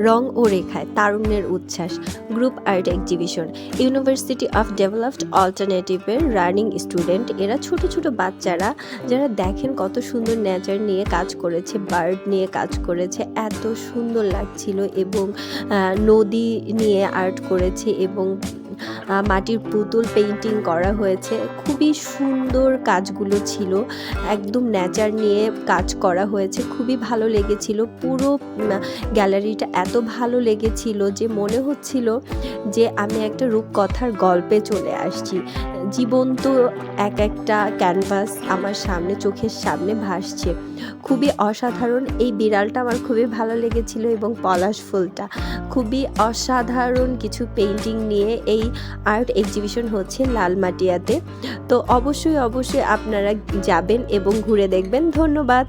রং ও রেখায় তারুণ্যের উচ্ছ্বাস, group art exhibition. University of developed অল্টারনেটিভের রানিং স্টুডেন্ট এরা, ছোট ছোট বাচ্চারা, যারা দেখেন কত সুন্দর নেচার নিয়ে কাজ করেছে, বার্ড নিয়ে কাজ করেছে, এত সুন্দর লাগছিল। এবং নদী নিয়ে আর্ট করেছে এবং মাটির পুতুল পেইন্টিং করা হয়েছে। খুবই সুন্দর কাজগুলো ছিল, একদম নেচার নিয়ে কাজ করা হয়েছে। খুবই ভালো লেগেছিল, পুরো গ্যালারিটা এত ভালো লেগেছিল যে মনে হচ্ছিল যে আমি একটা রূপকথার গল্পে চলে আসছি। জীবন্ত এক একটা ক্যানভাস আমার সামনে, চোখের সামনে ভাসছে। খুবই অসাধারণ। এই বিড়ালটা আমার খুবই ভালো লেগেছিল এবং পলাশ ফুলটা। খুবই অসাধারণ কিছু পেইন্টিং নিয়ে এই আর্ট এক্সিবিশন হচ্ছে লালমাটিয়াতে। তো অবশ্যই আপনারা যাবেন এবং ঘুরে দেখবেন। ধন্যবাদ।